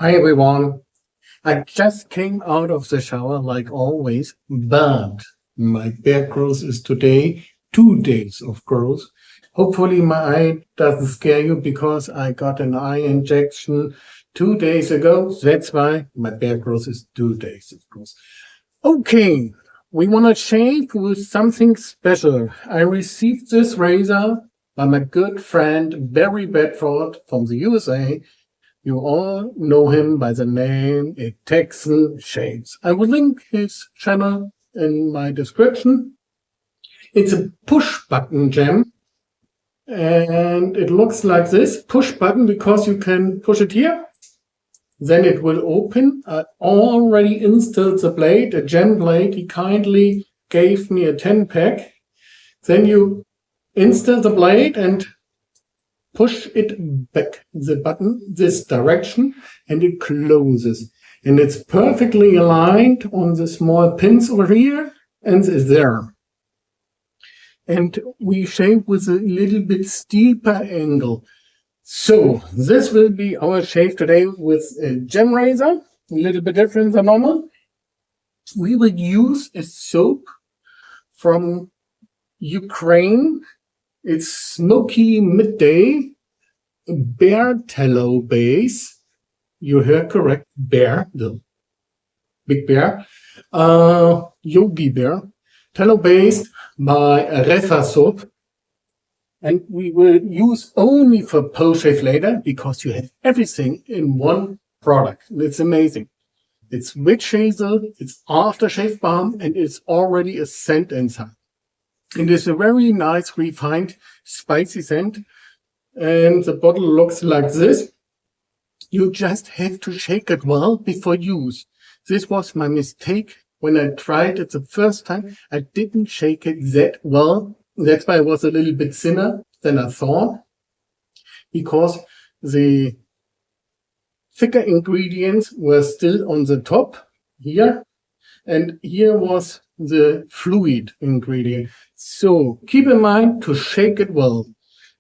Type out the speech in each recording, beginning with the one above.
Hi everyone. I just came out of the shower like always, but my bear growth is today 2 days of growth. Hopefully my eye doesn't scare you because I got an eye injection 2 days ago. That's why my bear growth is 2 days of growth. Okay, we want to shave with something special. I received this razor by my good friend Bary Bedford from the USA. You all know him by the name Texan Shaves. I will link his channel in my description. It's a push button gem and it looks like this. Push button because you can push it here. Then it will open. I already installed the blade, a gem blade. He kindly gave me a 10-pack. Then you install the blade and push it back, the button, this direction, and it closes. And it's perfectly aligned on the small pins over here and there. And we shave with a little bit steeper angle. So this will be our shave today with a gem razor, a little bit different than normal. We will use a soap from Ukraine. It's Smoky Midday, bear tallow base. You heard correct, bear, the big bear. Yogi bear, tallow based by Areffa Soap. And we will use only for post-shave later because you have everything in one product. It's amazing. It's witch hazel, it's aftershave balm, and it's already a scent inside. It is a very nice, refined, spicy scent. And the bottle looks like this. You just have to shake it well before use. This was my mistake when I tried it the first time. I didn't shake it that well. That's why it was a little bit thinner than I thought, because the thicker ingredients were still on the top here, and here was the fluid ingredient. So keep in mind to shake it well.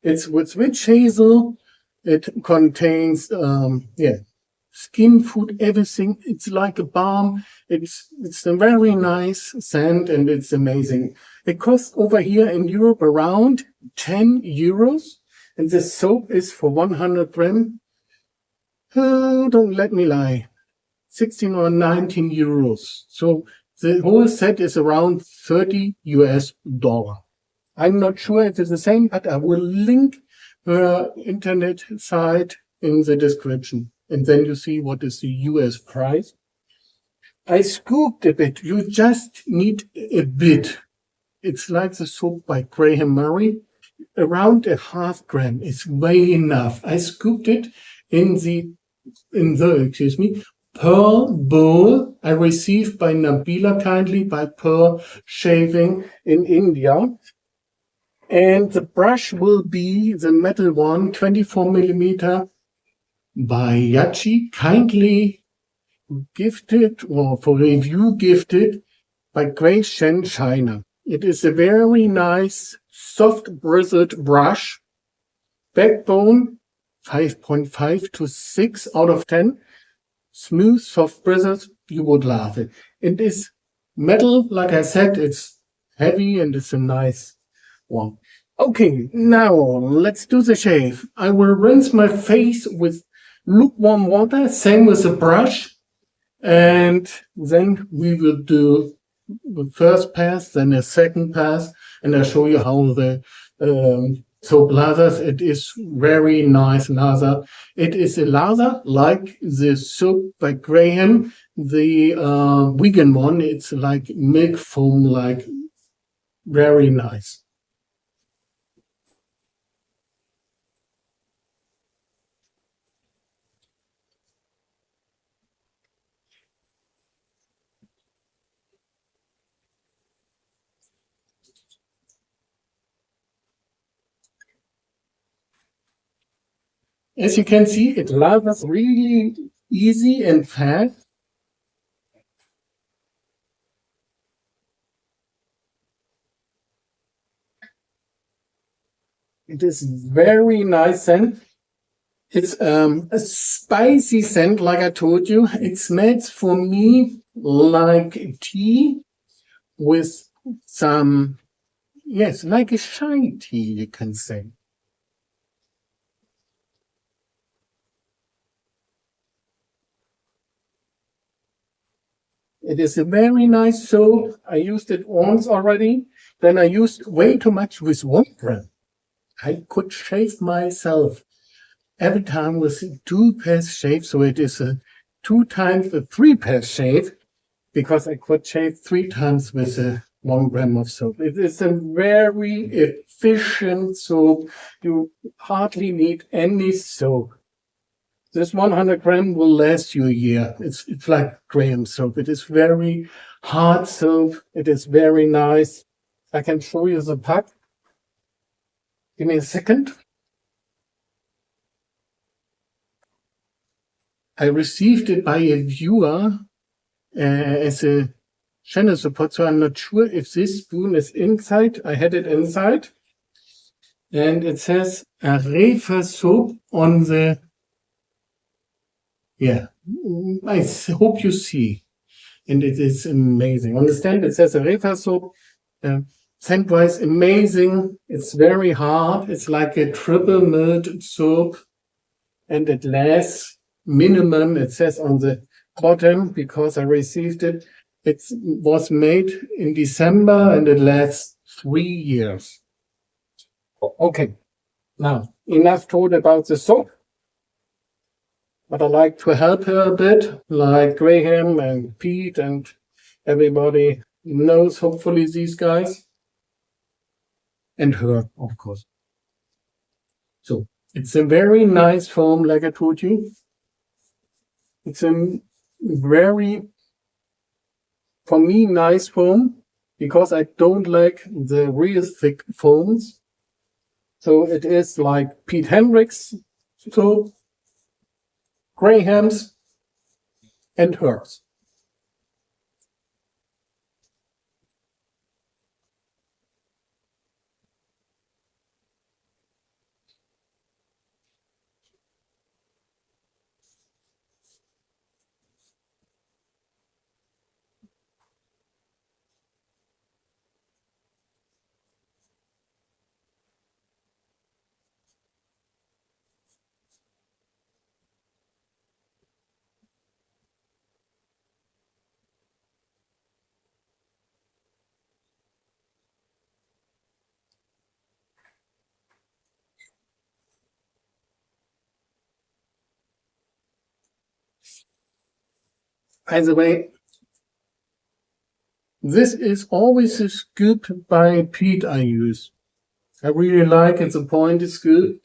It's with witch hazel. It contains skin food, everything. It's like a balm. It's a very nice scent and it's amazing. It costs over here in Europe around 10 euros. And the soap is for 100 gram. Don't let me lie. 16 or 19 euros. So the whole set is around 30 US dollar. I'm not sure if it's the same, but I will link her internet site in the description. And then you see what is the US price. I scooped a bit. You just need a bit. It's like the soap by Graham Murray. Around a half gram is way enough. I scooped it in the pearl bowl I received by Nabila kindly by Pearl Shaving in India. And the brush will be the metal one, 24 millimeter by Yaqi, kindly gifted or for review gifted by Grace Shen China. It is a very nice soft bristled brush. Backbone 5.5 to 6 out of 10. Smooth, soft bristles, you would love it. It is metal, like I said, it's heavy and it's a nice one. Okay, now let's do the shave. I will rinse my face with lukewarm water, same with the brush. And then we will do the first pass, then a second pass, and I'll show you how the soap lathers. It is very nice lather. It is a lather like the soap by Graham, the vegan one. It's like milk foam, like very nice. As you can see, it lathers really easy and fast. It is very nice scent. It's a spicy scent, like I told you. It smells for me like tea with some, yes, like a shy tea, you can say. It is a very nice soap. I used it once already. Then I used way too much with one gram. I could shave myself every time with two pairs shave. So it is a 2 times a 3 pair shave because I could shave 3 times with a 1 gram of soap. It is a very efficient soap. You hardly need any soap. This 100 gram will last you a year. It's like Graham soap. It is very hard soap. It is very nice. I can show you the pack. Give me a second. I received it by a viewer as a channel support, so I'm not sure if this spoon is inside. I had it inside. And it says Areffa Soap on the, yeah, I hope you see. And it is amazing. On the stand, it says Areffa Soap. Scent-wise, amazing. It's very hard. It's like a triple milled soap. And it lasts minimum, it says on the bottom, because I received it. It was made in December and it lasts 3 years. Okay, now enough told about the soap. But I like to help her a bit, like Graham and Pete and everybody knows, hopefully, these guys. And her, of course. So it's a very nice foam, like I told you. It's a very, for me, nice foam because I don't like the real thick foams. So it is like Pete Hendrix soap, Graham's, and hers. By the way, this is always a scoop by Pete I use. I really like it. The point is good.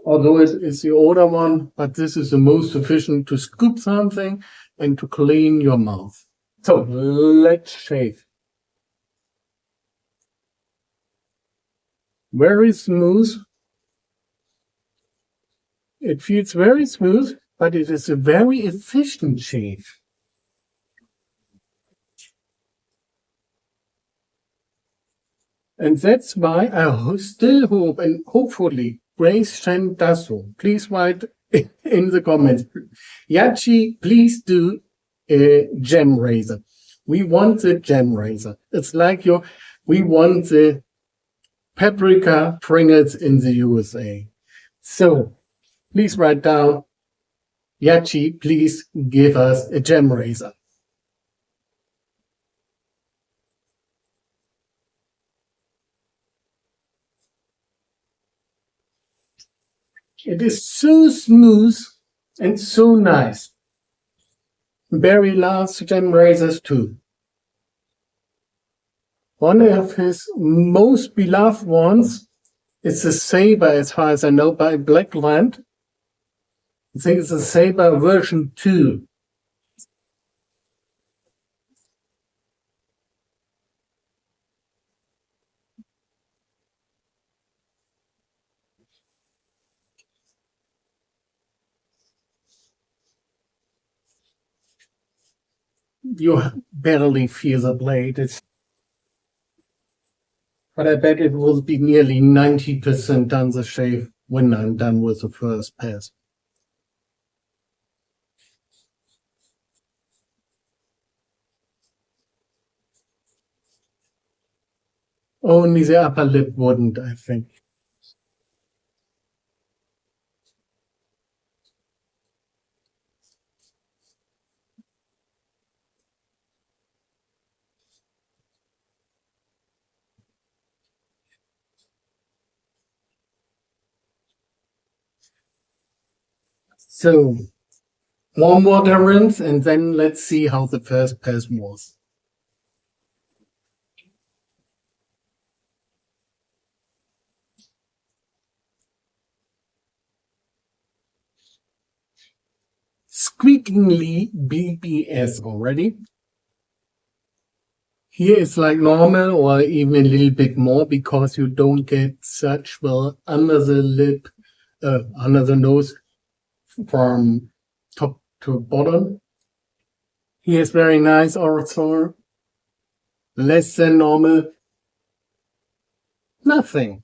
Although it is the older one, but this is the most efficient to scoop something and to clean your mouth. So let's shave. Very smooth. It feels very smooth, but it is a very efficient shave. And that's why I still hope, and hopefully Grace Shen does so. Please write in the comments. Yaqi, please do a gem razor. We want the gem razor. It's like we want the paprika Pringles in the USA. So please write down, Yaqi, please give us a gem razor. It is so smooth and so nice. Bary loves gem razors too. One of his most beloved ones is the Saber, as far as I know, by Blackland. I think it's the Saber version 2. You barely feel the blade. But I bet it will be nearly 90% done the shave. when I'm done with the first pass. Only the upper lip wouldn't, I think. So, warm water rinse, and then let's see how the first pass was. Squeakingly BBS already. Here it's like normal or even a little bit more because you don't get such well under the lip, under the nose from top to bottom. Here's very nice also. Less than normal. Nothing.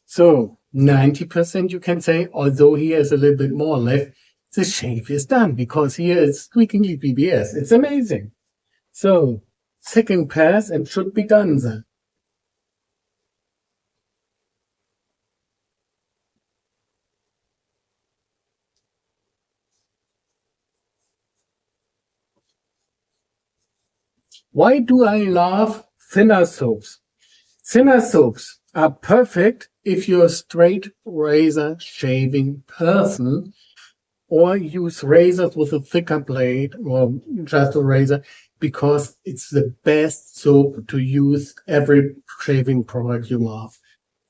So 90% you can say, although here is a little bit more left, the shave is done because here it's squeakingly BBS. It's amazing. So second pass and should be done then. Why do I love thinner soaps? Thinner soaps are perfect if you're a straight razor shaving person or use razors with a thicker blade or just a razor because it's the best soap to use every shaving product you love.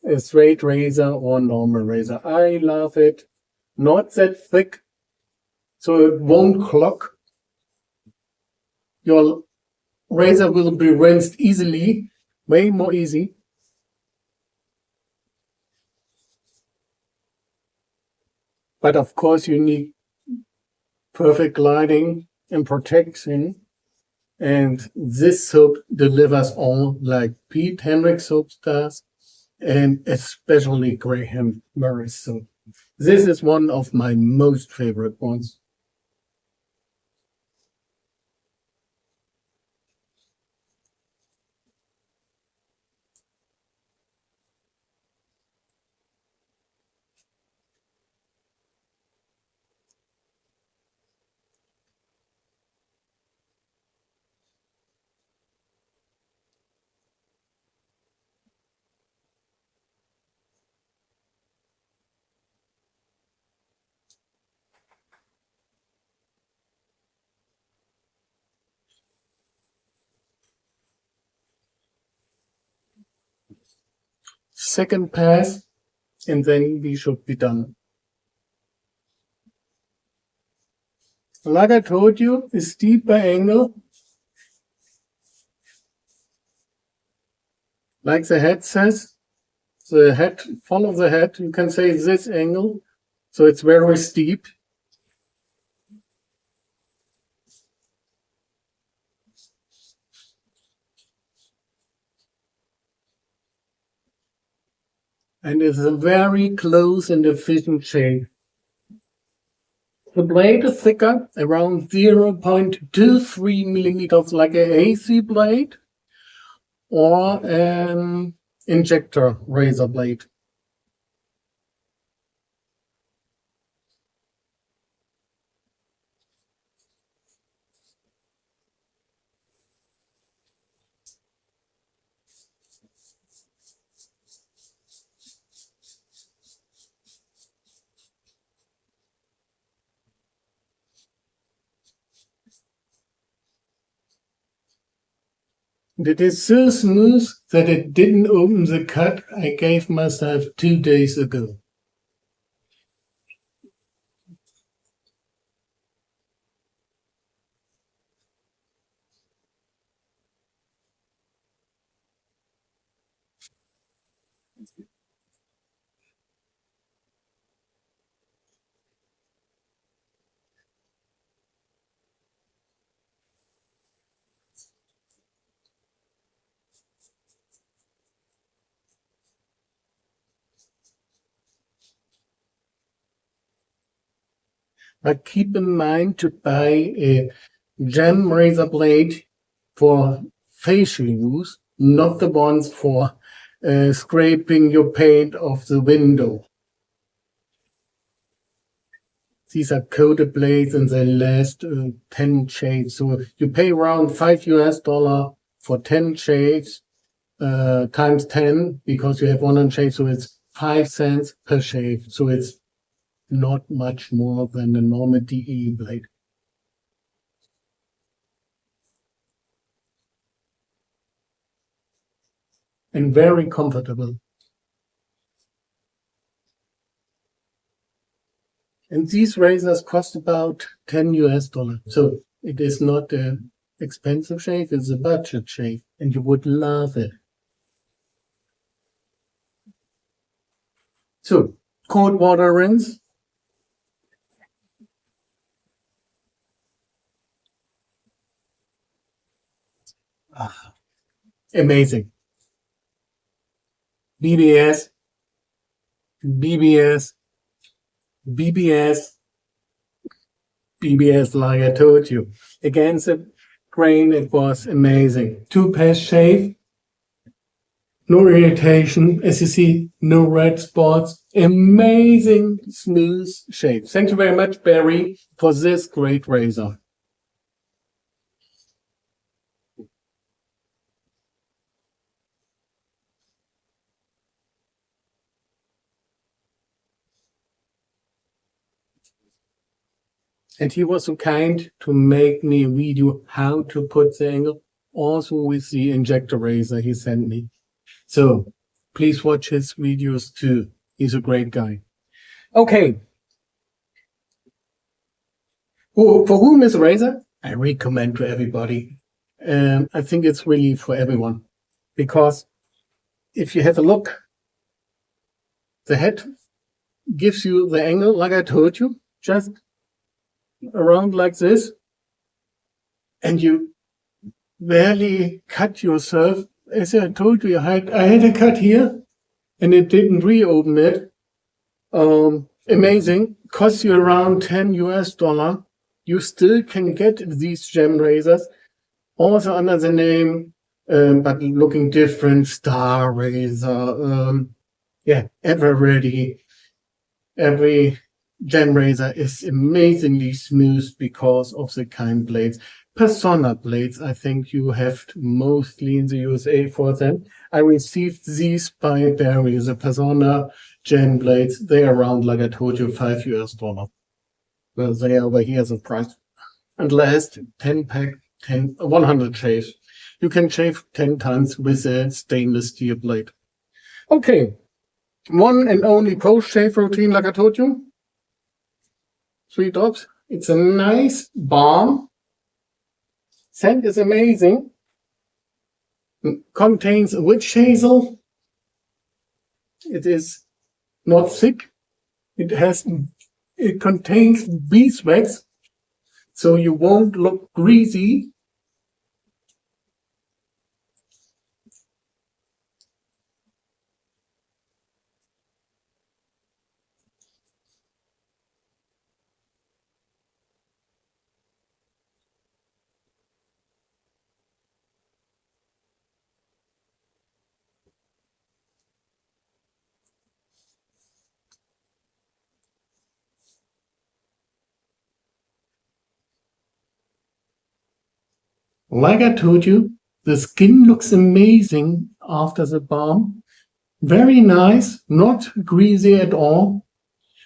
A straight razor or normal razor. I love it. Not that thick, so it won't clog. Your razor will be rinsed easily, way more easy. But of course, you need perfect gliding and protection. And this soap delivers all like Pete Hendrix soap does, and especially Graham Murray's soap. This is one of my most favorite ones. Second pass, and then we should be done. Like I told you, a steeper angle, like the head says. The head, follow the head, you can say this angle, so it's very steep. And it's a very close and efficient shave. The blade is thicker, around 0.23 millimeters, like an AC blade or an injector razor blade. And it is so smooth that it didn't open the cut I gave myself 2 days ago. But keep in mind to buy a gem razor blade for facial use, not the ones for scraping your paint off the window. These are coated blades and they last 10 shades. So you pay around $5 for 10 shades times 10 because you have 100 shades. So it's 5 cents per shade. So it's not much more than a normal DE blade. And very comfortable. And these razors cost about $10. So it is not an expensive shave, it's a budget shave, and you would love it. So, cold water rinse. Amazing. BBS, BBS, BBS, BBS, like I told you. Against the grain, it was amazing. 2-pass shave, no irritation. As you see, no red spots. Amazing smooth shave. Thank you very much, Bary, for this great razor. And he was so kind to make me a video how to put the angle, also with the injector razor he sent me. So please watch his videos too. He's a great guy. Okay. For whom is a razor? I recommend to everybody. I think it's really for everyone. Because if you have a look, the head gives you the angle, like I told you, just around like this, and you barely cut yourself. As I told you, I had a cut here, and it didn't reopen it. Amazing. Costs you around $10. You still can get these gem razors, also under the name, but looking different, Star Razor, Ever Ready. Every gem razor is amazingly smooth because of the kind blades. Persona blades, I think you have mostly in the USA for them. I received these by Bary, the Persona gem blades. They are around, like I told you, $5. Well, they are over here as a price. And last 10 pack, 100 shaves. You can shave 10 times with a stainless steel blade. Okay, one and only post-shave routine, like I told you. 3 drops. It's a nice balm. Scent is amazing. Contains witch hazel. It is not thick. It contains beeswax, so you won't look greasy. Like I told you, the skin looks amazing after the balm. Very nice, not greasy at all.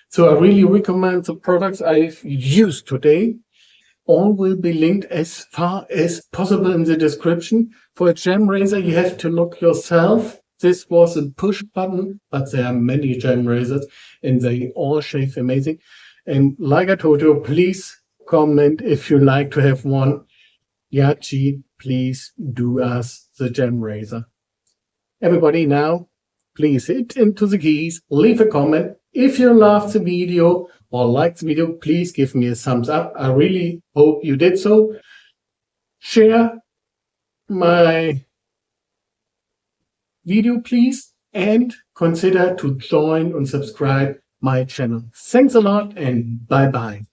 So I really recommend the products I've used today. All will be linked as far as possible in the description. For a gem razor, you have to look yourself. This was a push button, but there are many gem razors and they all shave amazing. And like I told you, please comment if you like to have one. Yaqi, please do us the gem razor. Everybody now, please hit into the keys, leave a comment. If you loved the video or liked the video, please give me a thumbs up. I really hope you did so. Share my video, please, and consider to join and subscribe my channel. Thanks a lot and bye-bye.